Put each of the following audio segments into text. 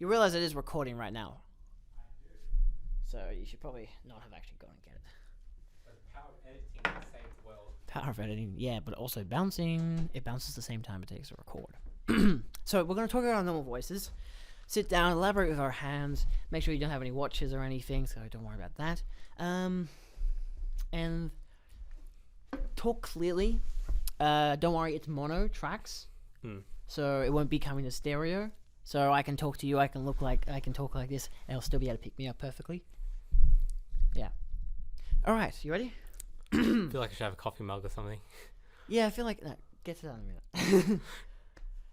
You realize it is recording right now. So you should probably not have actually gone and get it. But the power of editing saves the world. Power of editing, yeah, but also bouncing. It bounces the same time it takes to record. So we're going to talk about our normal voices. Sit down, elaborate with our hands. Make sure you don't have any watches or anything, so don't worry about that. And talk clearly. Don't worry, it's mono tracks, so it won't be coming to stereo. So I can talk to you. I can talk like this, and it'll still be able to pick me up perfectly. Yeah. All right, you ready? I feel like I should have a coffee mug or something. Yeah, I feel like no. Get to that in a minute.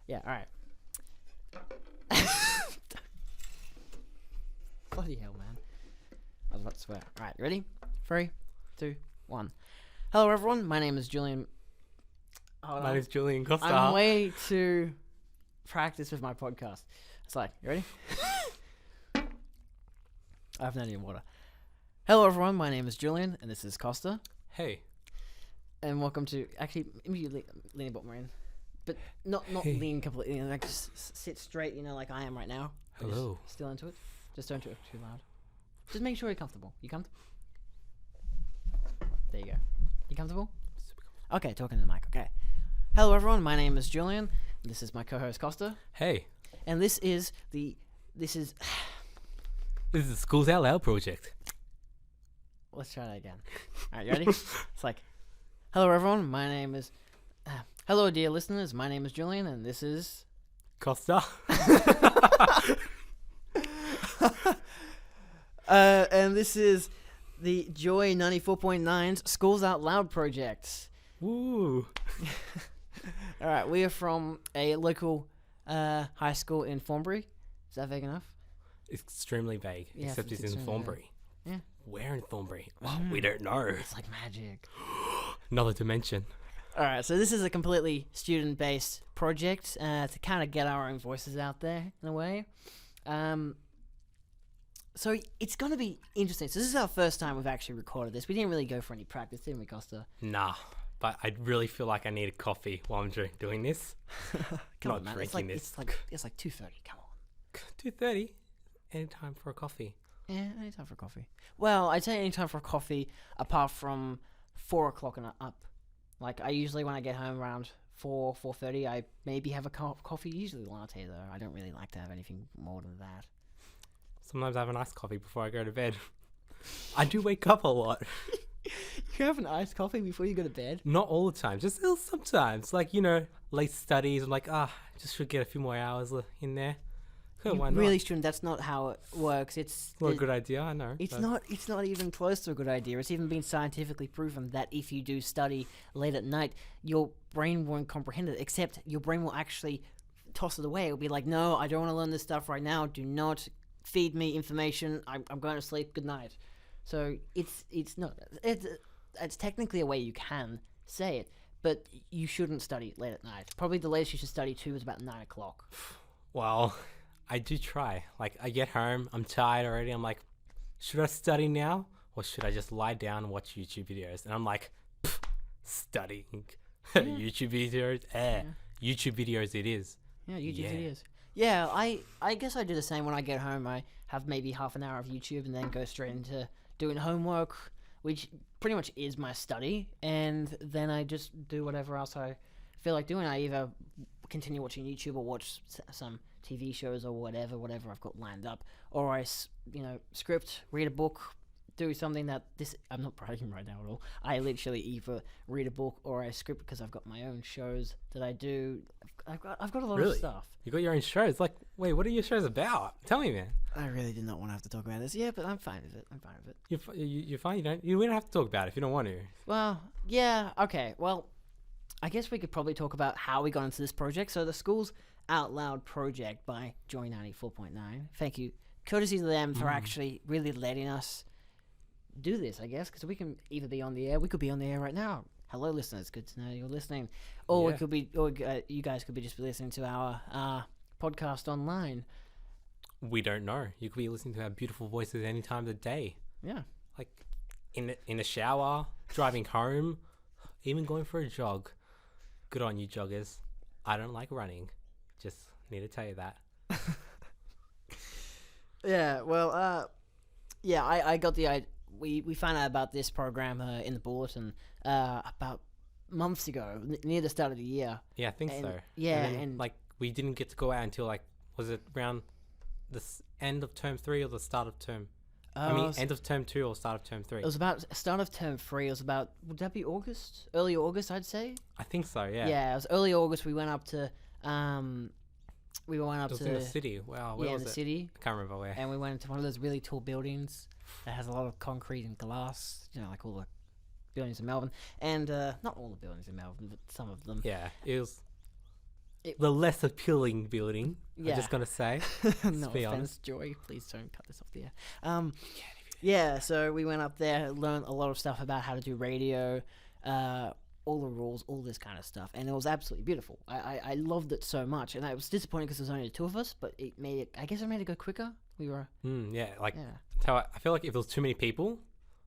Yeah. All right. Bloody hell, man! I was about to swear. All right, you ready? 3, 2, 1. Hello, everyone. My name is Julian. My name's Julian Costa. I'm way too practiced with my podcast. It's like, you ready? I haven't had any water. Hello, everyone. My name is Julian, and this is Costa. Hey. And welcome to... Actually, maybe you lean a bit more in. But not lean completely. Like, just sit straight, like I am right now. Hello. Still into it. Just don't do it too loud. Just make sure you're comfortable. You comfortable? There you go. You comfortable? Okay, talking to the mic. Okay. Hello, everyone. My name is Julian. This is my co-host Costa. Hey. And this is This is the Schools Out Loud project. Let's try that again. All right, you ready? It's like, hello, everyone. My name is... hello, dear listeners. My name is Julian, and this is... Costa. And this is the Joy 94.9's Schools Out Loud project. Woo. All right, we are from a local high school in Thornbury. Is that vague enough? It's extremely vague, Yeah, except it's in Thornbury. Yeah. Where in Thornbury? Oh, we don't know. It's like magic. Another dimension. All right, so this is a completely student-based project to kind of get our own voices out there in a way. So it's going to be interesting. So this is our first time we've actually recorded this. We didn't really go for any practice, didn't we, Costa? Nah, but I really feel like I need a coffee while I'm doing this. Come Not on, man. drinking It's like 2:30. Come on. 2:30. Any time for a coffee. Yeah, anytime for coffee. Well, I'd say anytime for coffee apart from 4 o'clock and up. Like, I usually, when I get home around 4:30, I maybe have a coffee. Usually latte, though. I don't really like to have anything more than that. Sometimes I have an iced coffee before I go to bed. I do wake up a lot. You have an iced coffee before you go to bed? Not all the time, just sometimes. Like, late studies, I'm like, just should get a few more hours in there. Why not? Really shouldn't. That's not how it works. It's not a good idea, I know. It's not even close to a good idea. It's even been scientifically proven that if you do study late at night, your brain won't comprehend it, except your brain will actually toss it away. It'll be like, no, I don't want to learn this stuff right now. Do not feed me information. I'm going to sleep. Good night. So it's not. It's technically a way you can say it, but you shouldn't study late at night. Probably the latest you should study too is about 9 o'clock. Well, I do try. Like, I get home, I'm tired already. I'm like, should I study now? Or should I just lie down and watch YouTube videos? And I'm like, studying. Yeah. YouTube videos? Yeah. YouTube videos it is. Yeah, YouTube videos. Yeah, I guess I do the same when I get home. I have maybe half an hour of YouTube and then go straight into doing homework, which pretty much is my study. And then I just do whatever else I feel like doing. I either continue watching YouTube or watch some TV shows or whatever I've got lined up, or I script, read a book, do something that I'm not bragging right now at all. I literally either read a book or I script because I've got my own shows that I do. I've got a lot of stuff. You got your own shows? Like, wait, what are your shows about? Tell me, man. I really did not want to have to talk about this. Yeah, but I'm fine with it. You're fine. You don't have to talk about it if you don't want to. Well, yeah, okay. Well, I guess we could probably talk about how we got into this project. So the Schools Out Loud project by Joy 94.9. Thank you. Courtesy to them for actually really letting us do this, I guess, because we can either be on the air. We could be on the air right now. Hello, listeners. Good to know you're listening. Or it could be, you guys could be just listening to our podcast online. We don't know. You could be listening to our beautiful voices any time of the day. Yeah. Like in the shower, driving home, even going for a jog. Good on you, joggers. I don't like running. Just need to tell you that. Yeah, well, yeah, I got the idea. We found out about this program in the bulletin about months ago, near the start of the year. Yeah, I think And- so. yeah, and, then, and- like we didn't get to go out until like was it around the end of term 3 or the start of term? I mean, end of term 2 or start of term 3. It was about start of term 3. It was about, would that be August? Early August, I'd say. I think so. Yeah. Yeah, it was early August. We went up to It was in the city. Wow. Where yeah, was in the it? city, I can't remember where. and we went into one of those really tall buildings that has a lot of concrete and glass. You know, like all the buildings in Melbourne, and not all the buildings in Melbourne, but some of them. Yeah, it was It- the less appealing building. Yeah. I'm just gonna say. No be offense, honest. Joy. Please don't cut this off the air. Yeah, so we went up there, learned a lot of stuff about how to do radio, all the rules, all this kind of stuff, and it was absolutely beautiful. I loved it so much, and I was disappointed because there was only the two of us, but it made it. I guess it made it go quicker. We were. Yeah, like Yeah. that's how I feel like if there was too many people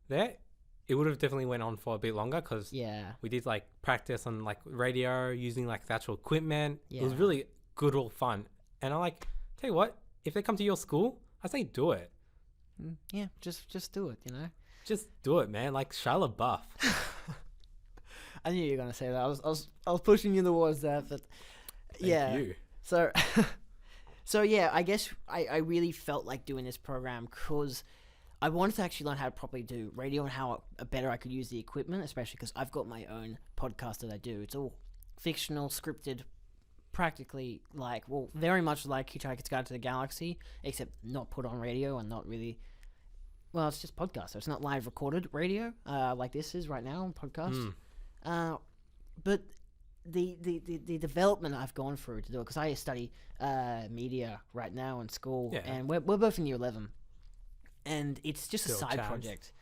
there, it would have definitely went on for a bit longer because Yeah. we did like practice on like radio using like the actual equipment. It was Yeah. really good, all fun, and I like tell you what, if they come to your school, I say do it. Yeah, just do it, you know. Just do it, man. Like Shia LaBeouf. I knew you were gonna say that. I was pushing you towards that, but yeah. Thank you. So, so yeah, I guess I really felt like doing this program because I wanted to actually learn how to properly do radio and how better I could use the equipment, especially because I've got my own podcast that I do. It's all fictional, scripted, practically like, well, very much like Hitchhiker's Guide to the Galaxy, except not put on radio and not really. Well, it's just podcast, so it's not live recorded radio like this is right now on podcast. But the development I've gone through to do it, because I study media right now in school, Yeah. and we're both in year 11, and it's just a Good old side times. project.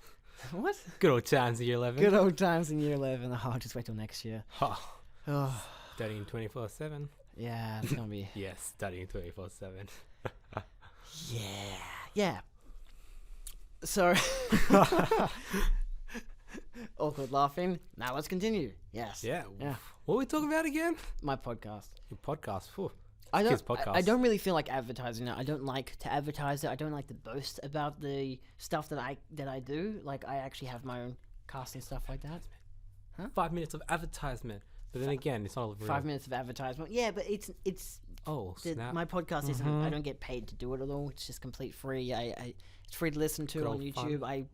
What? Good old times in year 11. Good old times in year 11. Oh, just wait till next year. Oh, Oh, studying 24/7. yeah, it's gonna be. Yes, studying 24/7. Yeah. So, awkward laughing. Now let's continue. Yes. Yeah. Yeah. What were we talking about again? My podcast. Your podcast. Phew. I Kids' don't. podcast. I don't really feel like advertising it. I don't like to advertise it. I don't like to boast about the stuff that I do. Like I actually have my own cast and stuff like that. 5 minutes of advertisement. But then again, it's not real. 5 minutes of advertisement. Yeah, but it's Oh, snap. my podcast isn't. I don't get paid to do it at all. It's just complete free. It's free to listen to Good on old YouTube. fun. I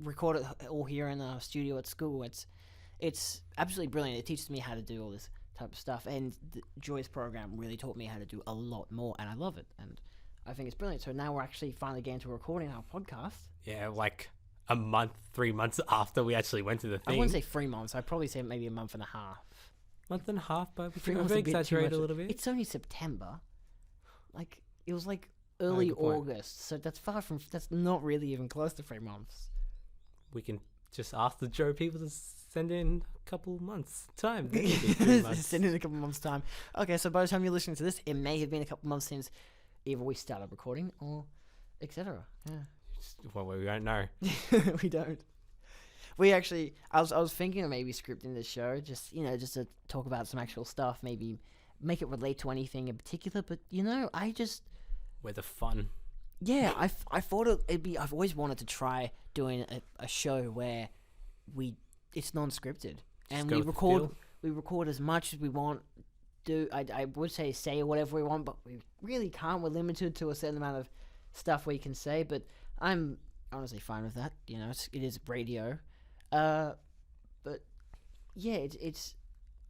record it all here in the studio at school. It's absolutely brilliant. It teaches me how to do all this type of stuff, and Joy's program really taught me how to do a lot more, and I love it, and I think it's brilliant. So now we're actually finally getting to recording our podcast. Yeah, like a month, 3 months after we actually went to the I thing. wouldn't say 3 months. I'd probably say maybe a month and a half. Month and a half, but we 3 can months is a bit too exaggerate much. a little bit. It's only September. Like it was like early good point. August, so that's far from. That's not really even close to 3 months. We can just ask the Joe people to send in a couple months time. Then it'll be 3 months. Send in a couple months' time. Okay, so by the time you're listening to this, it may have been a couple months since either we started recording or etc. Yeah. Well, we don't know. We don't. We actually, I was thinking of maybe scripting this show, just to talk about some actual stuff, maybe make it relate to anything in particular. But We're the fun. yeah, I thought it'd be. I've always wanted to try doing a show where it's non-scripted and go we with the record feel. we record as much as we want. I would say whatever we want, but we really can't. We're limited to a certain amount of stuff we can say. But I'm honestly fine with that. It is radio. But yeah, it's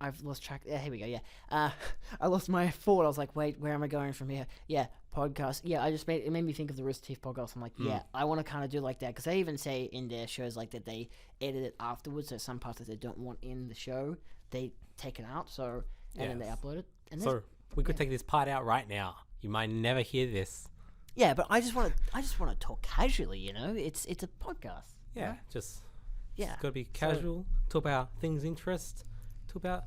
I've lost track. Yeah, here we go. Yeah, I lost my thought. I was like, wait, where am I going from here? Yeah, podcast. Yeah, it made me think of the Rooster Teeth podcast. I'm like, yeah, I want to kind of do like that because they even say in their shows like that they edit it afterwards. So some parts that they don't want in the show, they take it out. So and then they Yes. upload it. And So we could take this part out right now. You might never hear this. yeah, but I just want to talk casually. It's a podcast. Yeah, right? just Yeah. gotta be casual. Talk about things interest. Talk about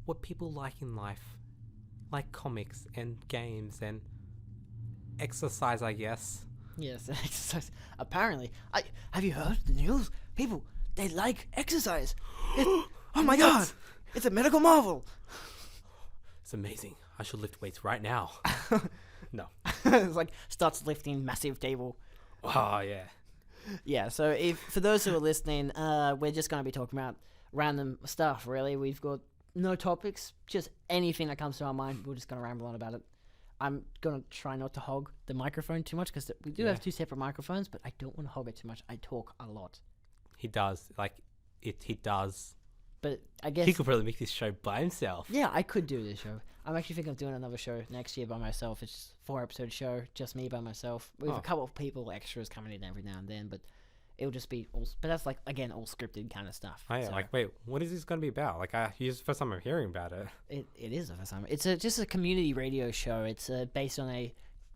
what people like in life, like comics and games and exercise, I guess. Yes, exercise. Apparently, have you heard the news? People, they like exercise. Oh my god, it's a medical marvel. It's amazing. I should lift weights right now. No. It's like starts lifting massive table. Oh yeah. Yeah, so if for those who are listening, we're just going to be talking about random stuff, really. We've got no topics, just anything that comes to our mind. We're just going to ramble on about it. I'm going to try not to hog the microphone too much because we do have 2 separate microphones, but I don't want to hog it too much. I talk a lot. He does. He does. But I guess... He could probably make this show by himself. Yeah, I could do this show. I'm actually thinking of doing another show next year by myself. It's a 4-episode show, just me by myself. With a couple of people, extras coming in every now and then, but it'll just be all... But that's, like, again, all scripted kind of stuff. Oh, yeah. So Wait, what is this going to be about? It's the first time I'm hearing about it. It is the first time. It's just a community radio show. It's based on a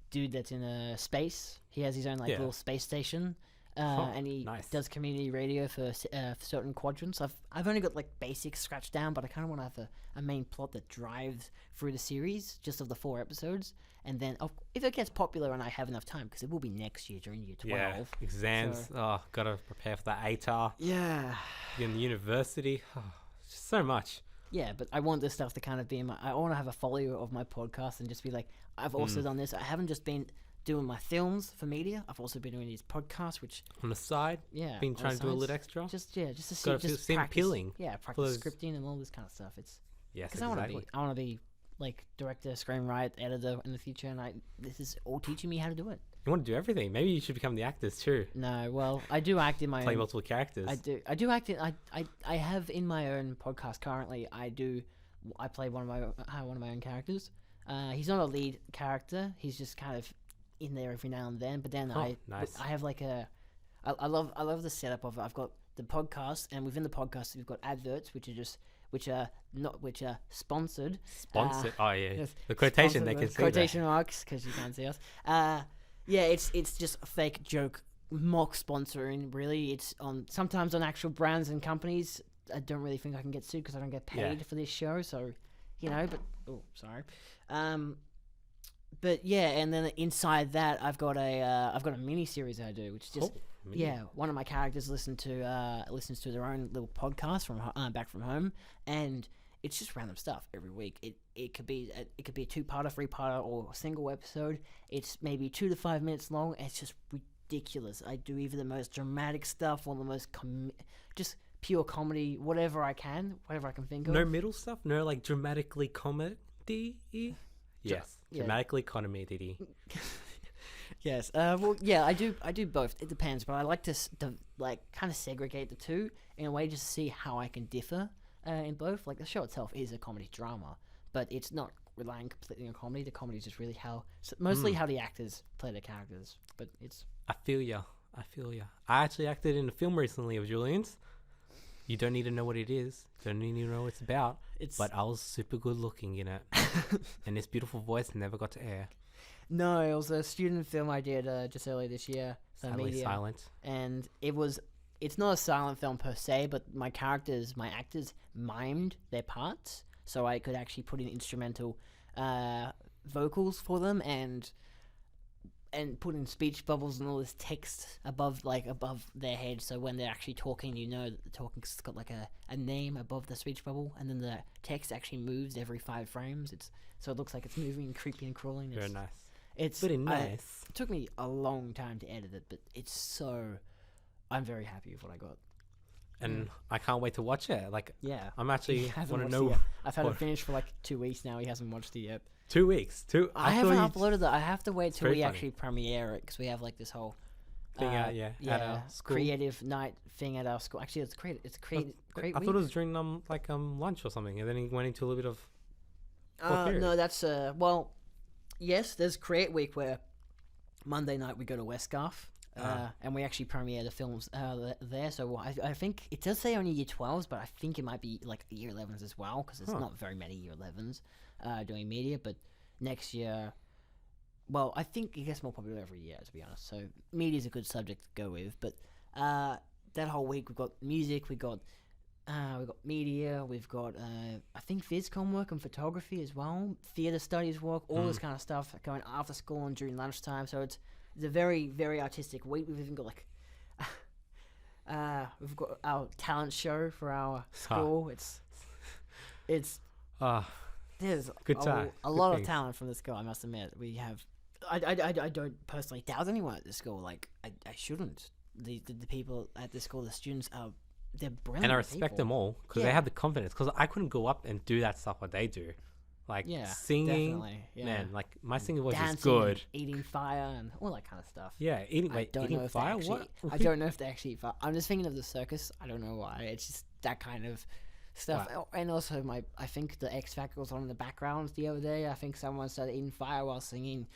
dude that's in space. He has his own, little space station. And he does community radio for certain quadrants. I've only got basics scratched down, but I kind of want to have a main plot that drives through the series, just of the 4 episodes. And then if it gets popular and I have enough time, because it will be next year during year 12. Yeah, exams. Gotta prepare for the ATAR. Yeah. In the university. It's just so much. Yeah, but I want this stuff to kind of be I want to have a folio of my podcast and just be like, I've also done this. I haven't just been doing my films for media. I've also been doing these podcasts, which on the side, been trying to do a little extra. Just to see, just seem appealing. Yeah, practice scripting and all this kind of stuff. It's because I want to be director, screenwriter, editor in the future, and this is all teaching me how to do it. You want to do everything. Maybe you should become the actors too. No, well, I do act in my play multiple characters. I do act in. I have in my own podcast currently. I play one of my own characters. He's not a lead character. He's just kind of in there every now and then, but then I have I love the setup of it. I've got the podcast, and within the podcast we've got adverts which are sponsored. Oh yeah, yes. The quotation they can see quotation marks because you can't see us. It's just a fake joke mock sponsoring. Really, it's sometimes on actual brands and companies. I don't really think I can get sued because I don't get paid for this show. So, but sorry. But yeah, and then inside that, I've got a mini series I do, which is just one of my characters listens to their own little podcast from back from home, and it's just random stuff every week. It could be a 2-parter, 3-parter, or a single episode. It's maybe 2 to 5 minutes long. It's just ridiculous. I do either the most dramatic stuff or the most just pure comedy, whatever I can think of. No middle stuff. No dramatically comedy. Yes, dramatically comedy. Yes. I do both. It depends, but I like to kind of segregate the two in a way just to see how I can differ in both. Like the show itself is a comedy drama, but it's not relying completely on comedy. The comedy is just really mostly how the actors play their characters. But it's. I feel ya. I actually acted in a film recently of Julian's. You don't need to know what it is. Don't need to know what it's about. But I was super good looking in it. And this beautiful voice never got to air. No, it was a student film I did just earlier this year. Sadly silent. And it's not a silent film per se, but my actors mimed their parts. So I could actually put in instrumental vocals for them and put in speech bubbles and all this text above their head, so when they're actually talking, that the talking's got a name above the speech bubble, and then the text actually moves every 5 frames. So it looks like it's moving, creepy and crawling. Very nice. It's pretty nice. It took me a long time to edit it, but I'm very happy with what I got. And I can't wait to watch it. I'm actually want to know. I've had it finished for 2 weeks now. He hasn't watched it yet. 2 weeks. I haven't uploaded it. I have to wait till we actually premiere it because we have this whole thing at our school. Creative night thing at our school. Actually, it's great. It's great. I thought it was during lunch or something, and then he went into a little bit of. No, that's yes. There's Create Week where Monday night we go to Westgarth. And we actually premiere the films there. So I think it does say only year 12s, but I think it might be year 11s as well, because there's not very many year 11s doing media. But next year, well, I think it gets more popular every year, to be honest. So media is a good subject to go with. But that whole week we've got music, we've got media, we've got I think physcom work and photography as well, theatre studies work, all this kind of stuff going after school and during lunchtime. So it's a very, very artistic week. We've even got we've got our talent show for our school. There's good time. A lot of talent from the school, I must admit. We have I don't personally doubt anyone at this school. Like, I shouldn't. The people at this school, the students they're brilliant. And I respect them all because they Yeah. have the confidence. Because I couldn't go up and do that stuff what they do, like singing. Definitely. Yeah. Man, like my singing voice Dancing is good. and eating fire and all that kind of stuff. Yeah, eating If fire. they actually, What? I don't know if they actually eat fire. I'm just thinking of the circus. I don't know why. It's just that kind of stuff. Wow. And also, I think the X Factor was on in the background the other day. I think someone started eating fire while singing.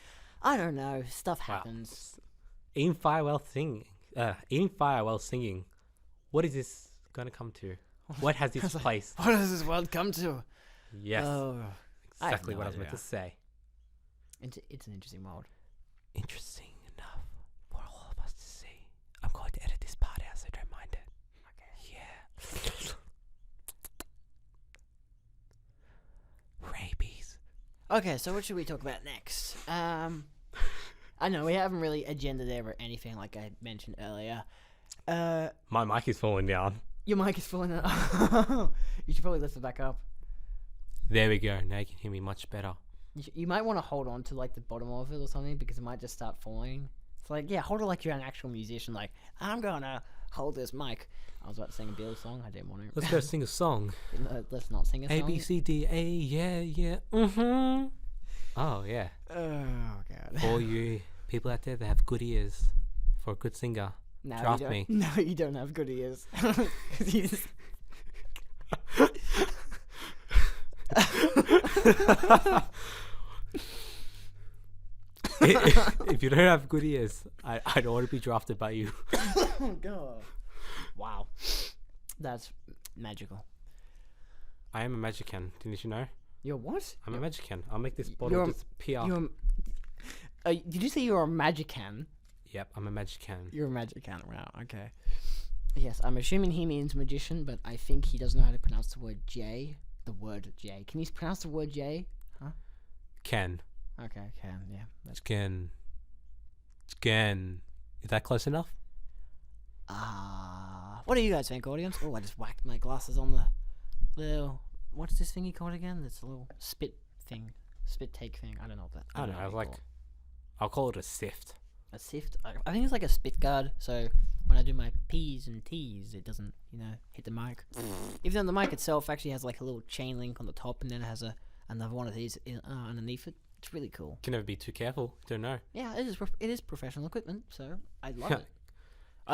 I don't know. Stuff happens. Eating fire while singing. Eating fire while singing. What is this gonna come to? What has this place? What does this world come to? Yes, Oh, I have exactly no what I was meant to idea. say. It's an interesting world. Interesting enough for all of us to see. I'm going to edit this part out, so don't mind it. Okay. Yeah. Rabies. Okay, so what should we talk about next? I know we haven't really agendaed or anything like I mentioned earlier. My mic is falling down. Your mic is falling out. You should probably lift it back up. There we go. Now you can hear me much better. You might want to hold on to like the bottom of it or something because it might just start falling. It's like, yeah, hold it like you're an actual musician. Like, I'm gonna hold this mic. I was about to sing a Beatles song. I didn't want to. Let's go sing a song. Let's not sing a song. A, B, C, D, A, yeah. Mm-hmm. Oh, yeah. Oh, God. All you people out there that have good ears for a good singer, No, draft you don't. me. No, you don't have good ears. You just- If you don't have good ears, I don't want to be drafted by you. Oh, God. Wow. That's magical. I am a magician. Didn't you know? You're what? I'm a magician. I'll make this bottle You're a- disappear. Did you say you're a magican? Yep, I'm a magician. You're a magican. Wow, okay. Yes, I'm assuming he means magician, but I think he doesn't know how to pronounce the word J. The word J. Can you pronounce the word J? Ken. Okay, can, yeah. That's Ken. Is that close enough? what do you guys think, audience? Oh, I just whacked my glasses on the what's this thingy called again? It's a little spit thing. Spit take thing. I don't know what that. I don't know. what you call it. I'll call it a sift. A sift. I think it's like a spit guard. So when I do my P's and T's, it doesn't, hit the mic. Even though the mic itself actually has like a little chain link on the top, and then it has another one of these underneath it. It's really cool. Can never be too careful. Don't know. Yeah, it is professional equipment, so I love it.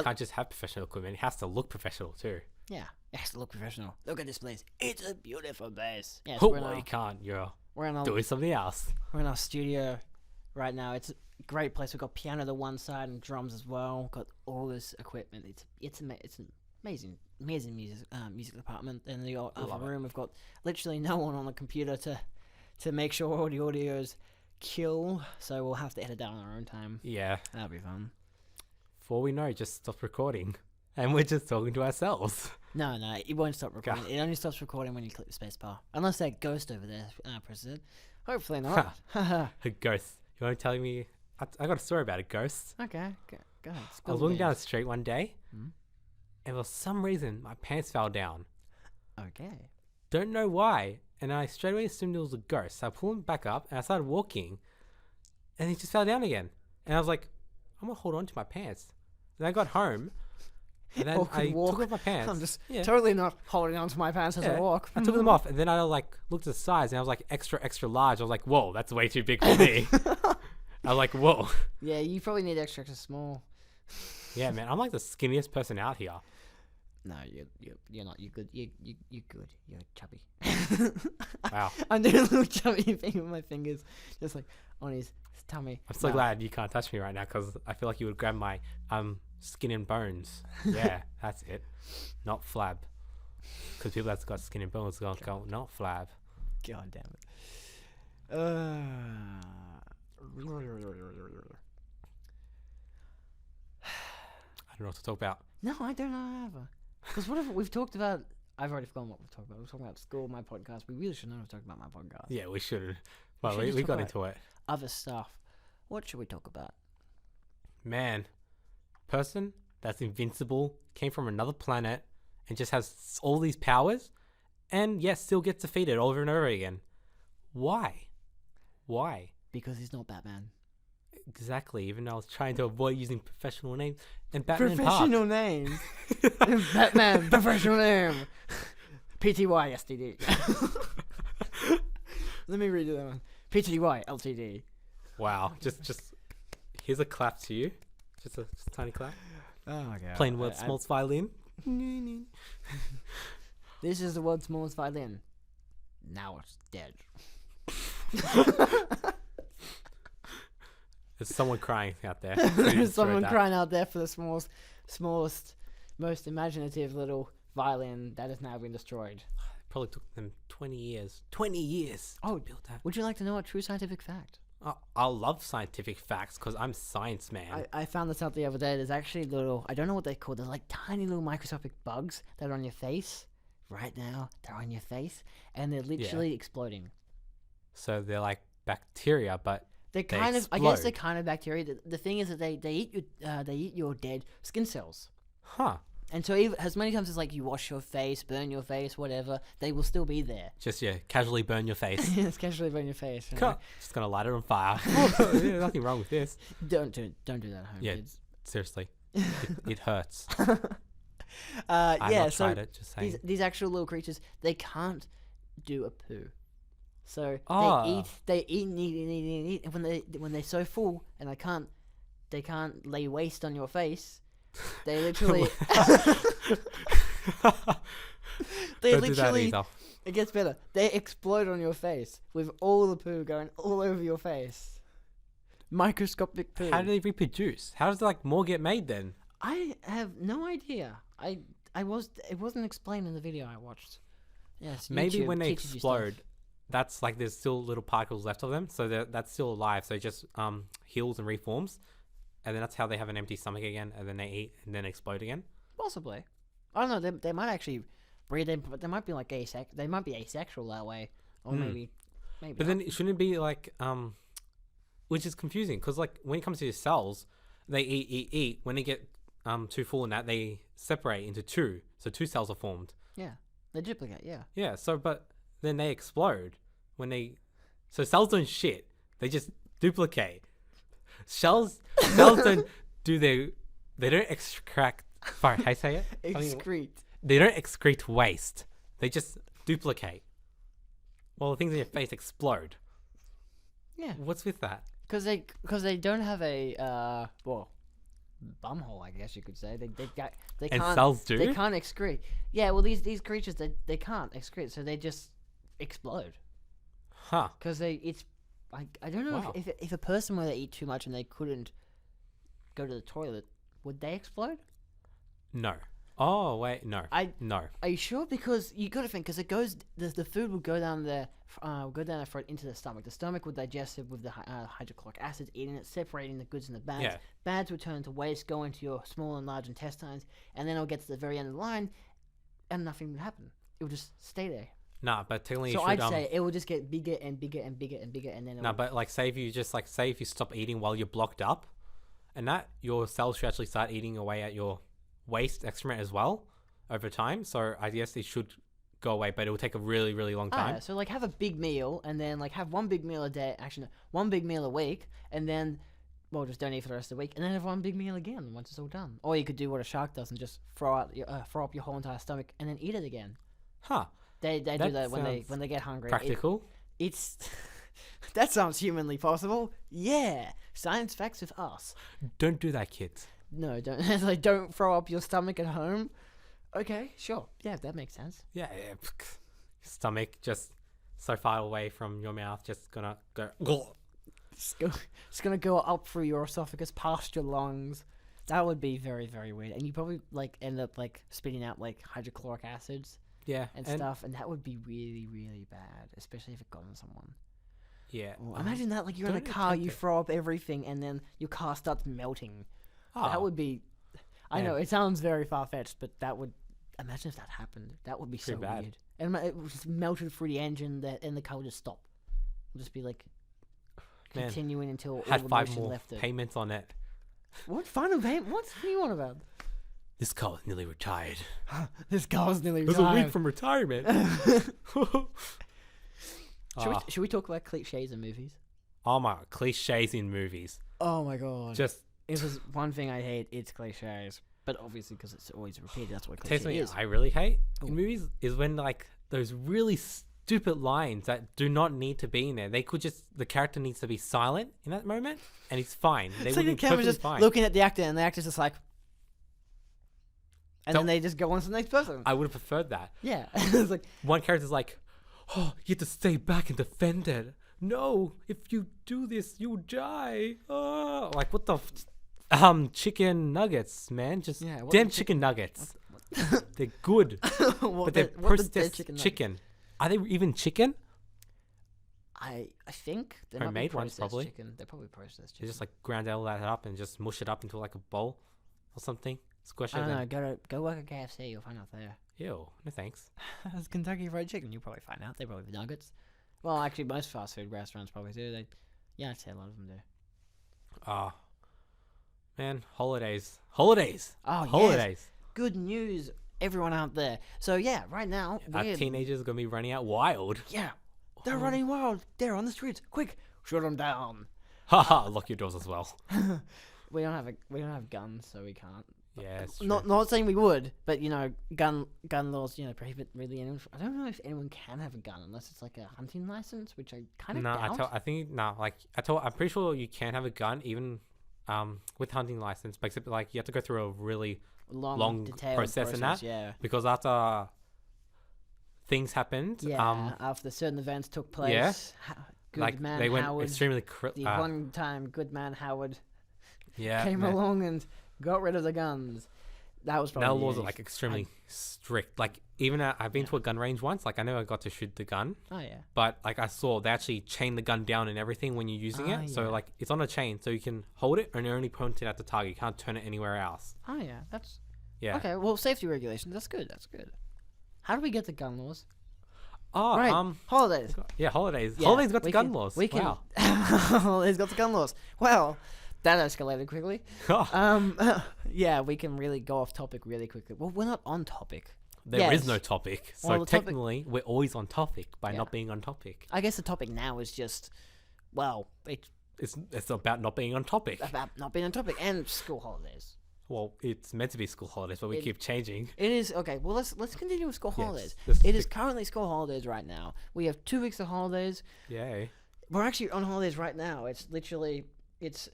Can't just have professional equipment. It has to look professional too. Yeah, it has to look professional. Look at this place. It's a beautiful place. Yes, Oh, well, you can't. we're in our Doing something else. We're in our studio right now. It's a great place. We've got piano to one side and drums as well. Got all this equipment. It's an amazing music department. In the other room, we've got literally no one on the computer to make sure all the audios kill. So we'll have to edit that on our own time. Yeah. That'll be fun. Before we know, it just stopped recording, and we're just talking to ourselves. No, it won't stop recording. It only stops recording when you click the space bar. Unless that ghost over there presses it. Hopefully not. A ghost. You want to tell me? I got a story about a ghost. Okay, go ahead. I was walking down the street one day, Hmm? and for some reason, my pants fell down. Okay. Don't know why. And I straight away assumed it was a ghost. So I pulled him back up, and I started walking, and he just fell down again. And I was like, I'm going to hold on to my pants. And I got home, and then Awkward I walk. took off my pants. I'm just Yeah. totally not holding on to my pants as I Yeah. walk. I took them off, and then I looked at the size, and I was like extra large. I was like, whoa, that's way too big for me. I was like, whoa. Yeah, you probably need extra small. Yeah, man, I'm like the skinniest person out here. No, you're not. You're good. You're good. You're chubby. Wow. I'm doing a little chubby thing with my fingers, just like on his tummy. I'm so No. glad you can't touch me right now because I feel like you would grab my skin and bones. Yeah, that's it. Not flab. Because people that's got skin and bones go, not flab. God damn it. I don't know what to talk about. No, I don't know either. Because what if we've talked about? I've already forgotten what we've talked about. We're talking about school, my podcast. We really should not have talked about my podcast. Yeah, we should. Well, should we just talk got about into it. Other stuff. What should we talk about? Man, person that's invincible, came from another planet, and just has all these powers, and yet still gets defeated over and over again. Why? Because he's not Batman. Exactly. Even though I was trying to avoid using professional names and Batman Professional names. Batman, professional name. PTY STD. Let me redo that one. PTY LTD. Wow. Just here's a clap to you. Just a tiny clap. Oh my god. Playing world's smallest violin. This is the world's smallest violin. Now it's dead. There's someone crying out there. There's someone crying out there for the smallest, most imaginative little violin that has now been destroyed. Probably took them 20 years. 20 years to build that. Would you like to know a true scientific fact? I love scientific facts because I'm science man. I found this out the other day. There's actually little, I don't know what they're called. They're like tiny little microscopic bugs that are on your face. Right now, they're on your face. And they're literally exploding. So they're like bacteria, but They're kind of, I guess they're kind of bacteria. The thing is that they eat your dead skin cells. Huh. And so even, as many times as like you wash your face, burn your face, whatever, they will still be there. Just casually burn your face. Just casually burn your face. You know? Just gonna light it on fire. Nothing wrong with this. Don't do that at home, kids. Seriously, it hurts. I've not tried it. Just saying. These actual little creatures, they can't do a poo. So they eat and eat, and when they're so full and they can't lay waste on your face, they literally it gets better. They explode on your face with all the poo going all over your face. Microscopic poo. How do they reproduce? How does more get made then? I have no idea. It wasn't explained in the video I watched. Yes, maybe YouTube when they teaches you explode, stuff. that's there's still little particles left of them, so that's still alive. So it just heals and reforms, and then that's how they have an empty stomach again, and then they eat and then explode again. Possibly, I don't know. They might actually breed. They might be like They might be asexual that way, or maybe. But not. then it shouldn't be which is confusing because when it comes to your cells, they eat. When they get too full in that, they separate into two, so two cells are formed. Yeah, they duplicate. Yeah. Yeah. So, but then they explode so cells don't shit. They just duplicate. Cells don't they don't extract. Sorry, how you say it? Excrete. They don't excrete waste. They just duplicate. Well, the things in your face explode. Yeah. What's with that? Because they don't have a bumhole, I guess you could say. They And can't. cells do? They can't excrete. Yeah. Well, these creatures they can't excrete, so they just explode. Huh. Because I don't know Wow. if a person were to eat too much and they couldn't go to the toilet, would they explode? No. Oh wait, no. No. Are you sure? Because you got to think, because it goes, the food will go down the throat into the stomach. The stomach would digest it with the hydrochloric acid, eating it, separating the goods and the bads. Yeah. Bads will turn to waste, go into your small and large intestines, and then it'll get to the very end of the line, and nothing would happen. It will just stay there. Nah, but technically So you should, I'd say it will just get bigger and bigger and bigger and bigger, and then No, but say if you stop eating while you're blocked up, and that your cells should actually start eating away at your waste excrement as well over time. So I guess it should go away, but it will take a really, really long time. So have a big meal, and then have one big meal a day. Actually, no, one big meal a week, and then just don't eat for the rest of the week, and then have one big meal again once it's all done. Or you could do what a shark does and just throw up your whole entire stomach and then eat it again. Huh. They do that when they get hungry. Practical. It's that sounds humanly possible. Yeah, science facts with us. Don't do that, kids. No, don't don't throw up your stomach at home. Okay, sure. Yeah, that makes sense. Yeah. Stomach just so far away from your mouth, just gonna go. It's gonna go up through your esophagus, past your lungs. That would be very, very weird, and you probably end up spitting out hydrochloric acids. Yeah, and stuff, and that would be really, really bad, especially if it got on someone. Yeah. Imagine that, you're in a car, you throw up everything, and then your car starts melting. That would be... I know, it sounds very far-fetched, but that would... Imagine if that happened. That would be so bad. weird. And it was just melted through the engine, and the car would just stop. It would just be, continuing until all had the 5 motion more left it. payments on it. What? Final payment? What are you on about? This car was nearly retired. This car was nearly It was retired. a week from retirement. Should we talk about cliches in movies? Oh my, cliches in movies. Oh my god. Just If there's one thing I hate, it's cliches. But obviously, because it's always repeated, that's what taste cliche me. is. I really hate Ooh. in movies is when like those really stupid lines that do not need to be in there. They could just the character needs to be silent in that moment, and it's fine. They It's would like the be camera's perfectly just fine. looking at the actor, and the actor's just like, and So- then they just go on to the next person. I would have preferred that. Yeah, it's like, One character's like, "Oh, you have to stay back and defend it. No, if you do this, you die." Oh, like what the. Chicken nuggets, man. Just Yeah, what damn the chicken nuggets. They're good, but they're what does dead processed chicken chicken. nuggets? Are they even chicken? I think they're not Homemade ones, processed probably. chicken. They're probably processed They chicken. just like ground all that up and just mush it up into like a bowl or something. Squash it. I don't and know. Go work at KFC. You'll find out there. Ew, no thanks. It's Kentucky Fried Chicken. You'll probably find out. They probably have nuggets. Well, actually, most fast food restaurants probably do. Yeah, I'd say a lot of them do. Ah, man, holidays. Oh, yes. Holidays. Good news, everyone out there. So yeah, right now Our we're teenagers are gonna be running out wild. yeah, they're running wild. They're on the streets. Quick, shut them down. Haha, lock your doors as well. We don't have guns, so we can't. Yeah, it's Not saying we would, but gun laws prohibit really anyone. I don't know if anyone can have a gun unless it's like a hunting license, which I kind of doubt. I'm pretty sure you can have a gun even with hunting license, but except like you have to go through a really long detailed process in that. Yeah. Because after things happened, Yeah, after certain events took place. Yeah. Good like man they went Howard, extremely the one time good man Howard came man. along and got rid of the guns. That was probably Now the laws are age. like extremely strict. Like even I've been to a gun range once. Like I never got to shoot the gun, Oh yeah. but like I saw they actually chain the gun down and everything when you're using Ah, it. So yeah. like it's on a chain, so you can hold it and you're only point it at the target. You can't turn it anywhere else. Oh yeah. That's Yeah. okay. Well, safety regulations. That's good. That's good. How do we get the gun laws? Oh, Right. Holidays. yeah, holidays. Yeah, Holidays got the we gun can- laws. We can. Wow. Holidays got the gun laws. Well, that escalated quickly. Yeah, we can really go off topic really quickly. Well, we're not on topic. There is Yes. no topic. So Well, the topic- technically, we're always on topic by Yeah. not being on topic. I guess the topic now is just, well, it's It's about not being on topic. about not being on topic and school holidays. Well, it's meant to be school holidays, but we It- keep changing. It is okay. Well, let's continue with school Yes, holidays. let's It is stick- currently school holidays right now. We have 2 weeks of holidays. Yay. We're actually on holidays right now. It's literally it's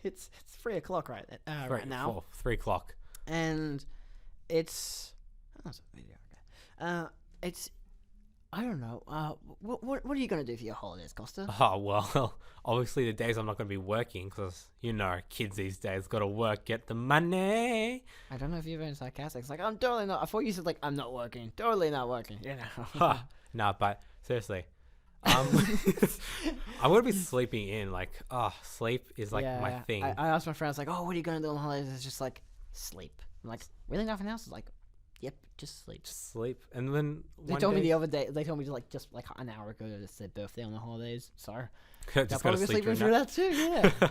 it's 3 o'clock right now, 3 o'clock. and it's it's I don't know. What are you gonna do for your holidays, Costa? Oh, well, obviously the days I'm not going to be working because, kids these days got to work, get the money. I don't know if you're being sarcastic. It's like I'm totally not. I thought you said like I'm not working. Totally not working. Ha. Nah, but seriously. I'm going to be sleeping in. Like, sleep is like my thing. I asked my friends like, oh, what are you gonna do on holidays? It's just like sleep. I'm like, really nothing else? It's like, yep, just sleep. Just sleep. And then They told me the other day. They told me just like an hour ago that it's their birthday on the holidays. So they'll just got to probably be sleep sleeping during through that. that too.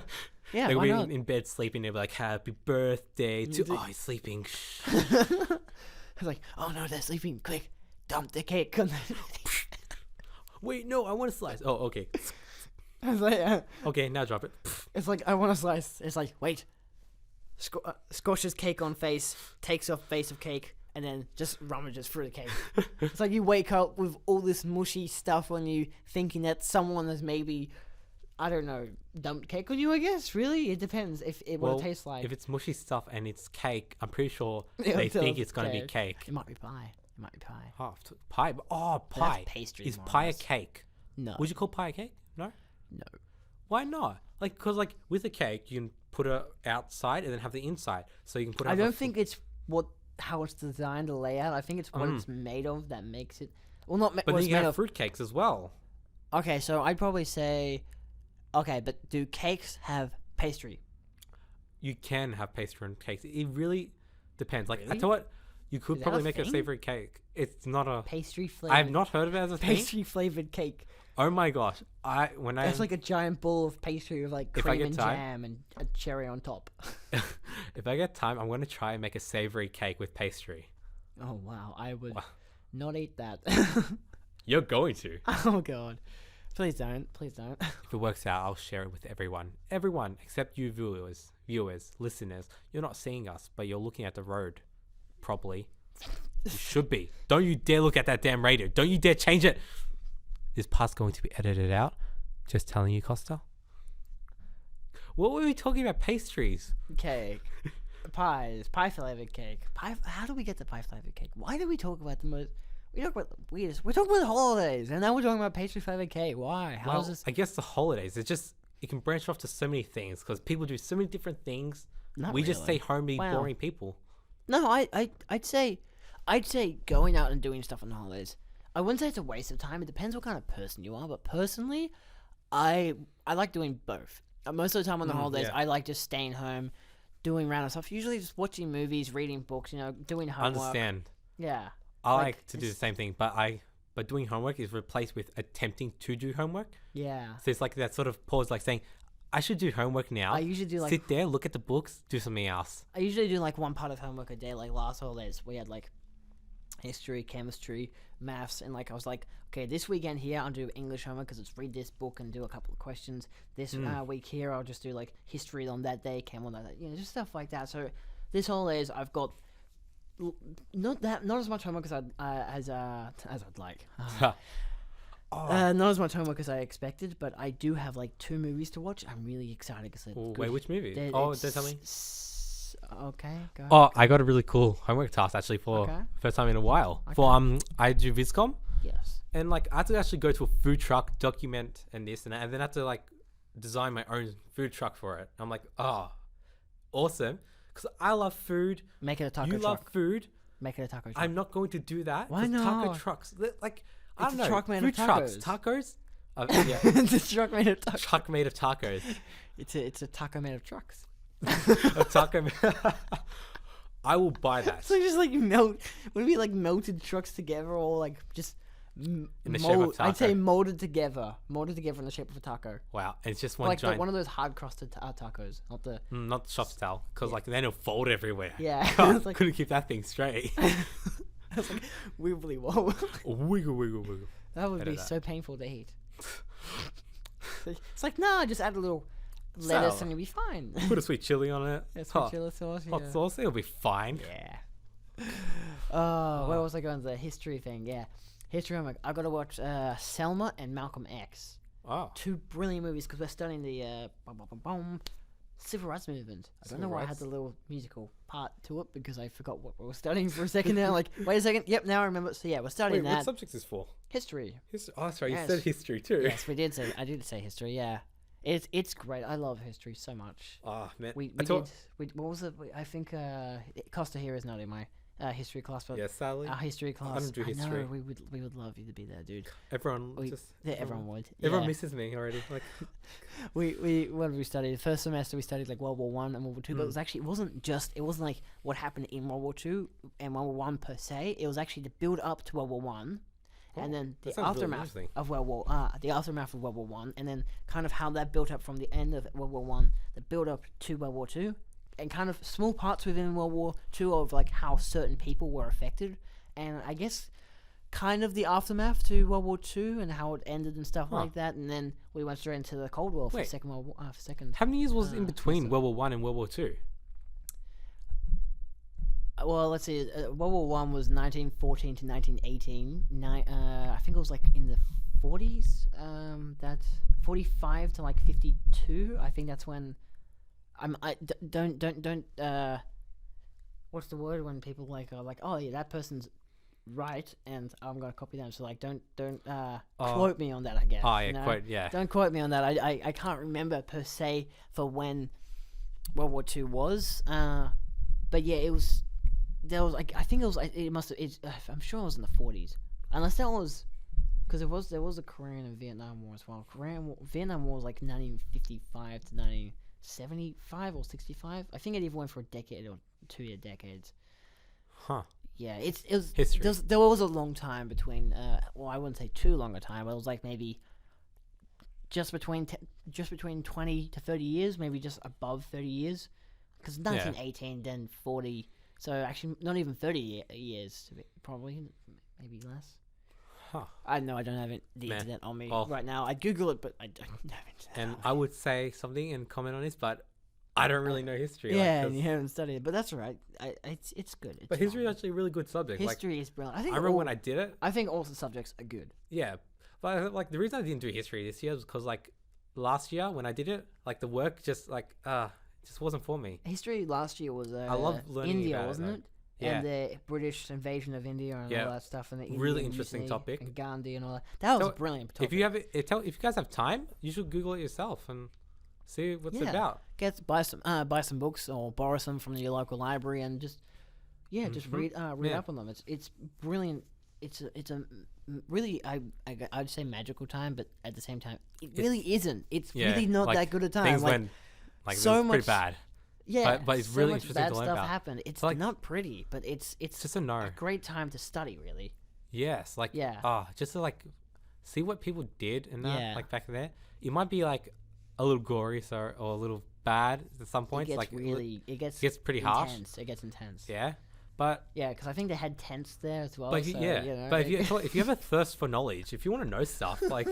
Yeah, yeah. They'll Why be not? in bed sleeping. They'll be like, happy birthday to... Do- Oh, he's sleeping. Shh. I was like, oh no, they're sleeping. Quick, dump the cake. Wait, no, I want a slice. Oh, okay. I was like, Okay, now drop it. it's like I want a slice. It's like wait, squashes cake on face, takes off face of cake, and then just rummages through the cake. It's like you wake up with all this mushy stuff on you, thinking that someone has maybe, I don't know, dumped cake on you. I guess really, it depends if it what it tastes like. If it's mushy stuff and it's cake, I'm pretty sure It'll they tell think it's it's going to be cake. cake. It might be pie. It might be pie. Oh, pie. Oh, But that's pie. pastry. Is more or pie a less. cake? No. Would you call pie a cake? No? No. Why not? Like, because like with a cake, you can put it outside and then have the inside. So you can put it I on don't think it's how it's designed, the layout. I think it's what it's made of that makes it. Well, not But what then it's you made have of. fruit cakes as well. Okay, so I'd probably say, okay, but do cakes have pastry? You can have pastry on cakes. It really depends. Like, I Really? tell what, you could Is that probably a make a thing? savory cake. It's not a... Pastry flavored. I've not heard of it as a thing. pastry flavored cake. Oh my gosh. It's like a giant bowl of pastry with like If I cream get and time- jam and a cherry on top. If I get time, I'm going to try and make a savory cake with pastry. Oh wow, I would Wow. not eat that. You're going to. Oh god. Please don't. Please don't. If it works out, I'll share it with everyone. Everyone except you viewers, listeners. You're not seeing us, but you're looking at the road. Probably. You should be. Don't you dare look at that damn radio. Don't you dare change it. Is past going to be edited out? Just telling you, Costa. What were we talking about? Pastries. Cake. Pies. Pie flavored cake. How do we get to pie flavored cake? Why do we talk about the most... We talk about the weirdest... We're talking about holidays, and now we're talking about pastry flavored cake. Why? How is this... I guess the holidays, it can branch off to so many things, because people do so many different things. We just stay home and be boring people. No, I'd say going out and doing stuff on holidays. I wouldn't say it's a waste of time. It depends what kind of person you are. But personally, I like doing both. Most of the time on the holidays, I like just staying home, doing random stuff. Usually just watching movies, reading books, doing homework. Understand. Yeah. I like to do the same thing, but doing homework is replaced with attempting to do homework. Yeah. So it's like that sort of pause, like saying, I should do homework now. I usually do sit there, look at the books, do something else. I usually do one part of homework a day. Like last holidays, we had history, chemistry, maths, and I was like, okay, this weekend here I'll do English homework because it's read this book and do a couple of questions. This week here I'll just do history on that day, chem on that day, just stuff like that. So this holidays I've got not as much homework as I'd like. Not as much homework as I expected, but I do have 2 movies to watch. I'm really excited because wait, which movie? Don't tell me. Okay, go. Oh, I got a really cool homework task actually for first time in a while. Okay. For I do Viscom. Yes. And I had to actually go to a food truck, document and this and that, and then I had to design my own food truck for it. I'm like, awesome, because I love food. Make it a taco truck. You love food. Make it a taco truck. I'm not going to do that. Why not? Taco trucks, I don't know. It's a truck made food of trucks, tacos. Yeah. It's a truck made of tacos. Truck made of tacos. It's a taco made of trucks. A taco. I will buy that. So just melt. Would it be melted trucks together, or just in the shape of taco? I'd say molded together in the shape of a taco. Wow, it's just one giant. One of those hard crusted tacos, not the soft style, because then it'll fold everywhere. Yeah, couldn't keep that thing straight. It's wibbly wobble. Wiggle, wiggle, wiggle. That would be so painful to eat. It's nah, just add a little lettuce and you'll be fine. Put a sweet chili on it. Yeah, sweet chili sauce. Hot sauce, it'll be fine. Yeah. Where was I going? The history thing. Yeah, history. I got to watch Selma and Malcolm X. Oh. 2 brilliant movies because we're studying the civil rights movement. I don't know why I had the little musical part to it because I forgot what we were studying for a second now. Wait a second. Yep, now I remember. So yeah, we're studying that. What subject is for? History. Oh, that's right. You said history too. Yes, I did say history. Yeah, it's great. I love history so much. Oh man, what was it? I think Costa here is not in my history class, but sadly, our history class. I don't do history. No, we would love you to be there, dude. Everyone would. Everyone misses me already. What did we study? The first semester we studied World War One and World War Two, but it wasn't what happened in World War Two and World War One per se. It was actually the build up to World War One. And then the aftermath of World War One, and then kind of how that built up from the end of World War One, the build up to World War Two, and kind of small parts within World War Two of how certain people were affected, and I guess kind of the aftermath to World War Two and how it ended and stuff like that, and then we went straight into the Cold War for Second World War. How many years was in between World War One and World War Two? Well, let's see. World War One was 1914 to 1918. I think it was in the 40s. That's 45 to 52. I think that's when. Don't. What's the word when people are oh yeah, that person's right, and I'm gonna copy them. So don't quote me on that. I guess. Oh yeah, quote yeah. Don't quote me on that. I can't remember per se for when World War Two was. But yeah, it was. There was I think it was. It must have. I'm sure it was in the 40s, unless that was, because there was a Korean and Vietnam War as well. Vietnam War was 1955 to 1975 or 65. I think it even went for a decade or 2-year decades. Huh. Yeah, it was history. There was a long time between. Well, I wouldn't say too long a time, but it was maybe just between 20 to 30 years, maybe just above 30 years, because 1918 then 40. So actually, not even 30 years, probably, maybe less. Huh. I know I don't have the Man. internet on me Well- right now. I'd Google it, but I don't have internet. And on I me. would say something and comment on this, but I don't really know history. Yeah, 'cause- and you haven't studied it, but that's all right. It's good. It's but history is fine. actually a really good subject. History is brilliant. I Like, think I remember all, when I did it. I think all the subjects are good. Yeah, but like the reason I didn't do history this year was because like last year when I did it, like the work just like just wasn't for me. History last year was love learning India, about it, wasn't though. it? Yeah. And the British invasion of India and Yeah. all that stuff, and the Really Indian interesting mutiny topic. and Gandhi and all that. That was So, brilliant. Topic. If you have it, if you guys have time, you should Google it yourself and see what it's Yeah. about. buy some books or borrow some from your local library and just just read Yeah. up on them. It's brilliant. It's a really I'd say magical time, but at the same time it really isn't. It's Yeah, really not like, that good a time. Things Like, went like so it was pretty much- bad. yeah, but it's so really much interesting bad to learn stuff about. happened. It's Like- not pretty, but it's It's just to know. a great time to study. Really, Yes, like Yeah. just to like see what people did and that Yeah. like back there. It might be like a little gory, or a little bad at some it points. gets Like it gets pretty harsh. intense. It gets intense. Yeah, but Yeah, because I think they had tents there as well. but if you, so, yeah, you know, but if you have a thirst for knowledge, if you want to know stuff, like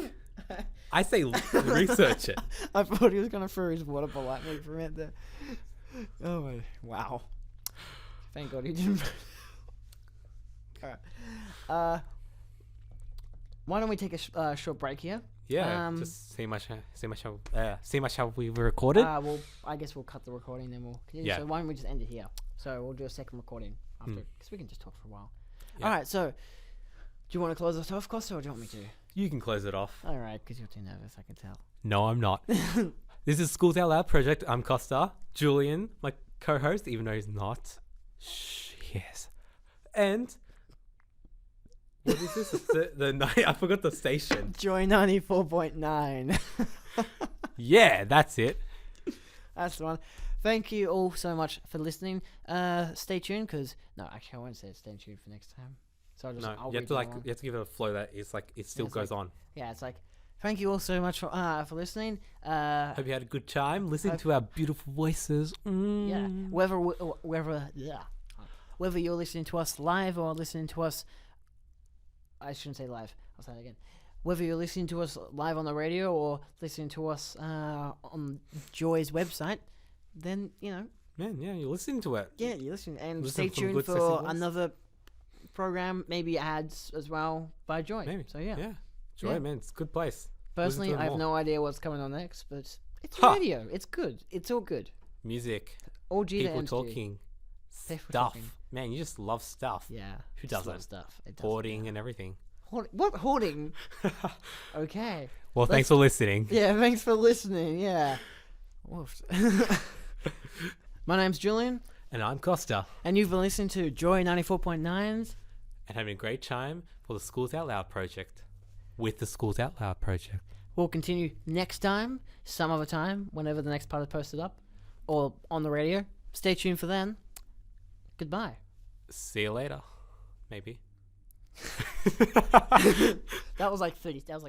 I say, research it. I thought he was gonna throw his water bottle at me for a minute there. Oh my! Wow! Thank God he didn't. Alright. Why don't we take a short break here? Yeah, just see how we recorded. Well, I guess we'll cut the recording, then we'll. Yeah. So why don't we just end it here? So we'll do a second recording after, Hmm. because we can just talk for a while. Yeah. All right. So, do you want to close us off, Costa, or do you want me to? You can close it off. All right, because you're too nervous. I can tell. No, I'm not. This is Schools Out Loud Project. I'm Costa. Julian, my co-host, even though he's not. Shh, yes. And what is this? the night. I forgot the station. Joy 94.9. Yeah, that's it. That's the one. Thank you all so much for listening. Stay tuned, because actually I won't say stay tuned for next time. So No, I'll you have read to the like other one. you have to give it a flow that is like it still it's goes like- on. Yeah, it's like thank you all so much for listening. Hope you had a good time. Listen hope- to our beautiful voices. Yeah, whether you're listening to us live or listening to us, I shouldn't say live. I'll say it again. Whether you're listening to us live on the radio or listening to us on Joy's website, then Man, yeah, you're listening to it. yeah, you listen and Listen stay for some tuned good, sexy for voice. another program, maybe ads as well by Joy. Maybe. So yeah. Joy, Yeah. man, it's a good place. Personally, Listen to I it have more. no idea what's coming on next, but it's Ha! radio. It's good. It's all good. Music, All G to people M's talking, People stuff. talking. Man, you just love stuff. Yeah. Who just love doesn't? stuff? It does, Hoarding yeah. and everything. What hoarding? Okay. Well, thanks for listening. Yeah, thanks for listening. Yeah. Oof. My name's Julian, And I'm Costa. and you've been listening to Joy 94.9's. And having a great time for the Schools Out Loud project. With the Schools Out Loud project. We'll continue next time, some other time, whenever the next part is posted up, or on the radio. Stay tuned for then. Goodbye. See you later. Maybe. That was like 20 seconds.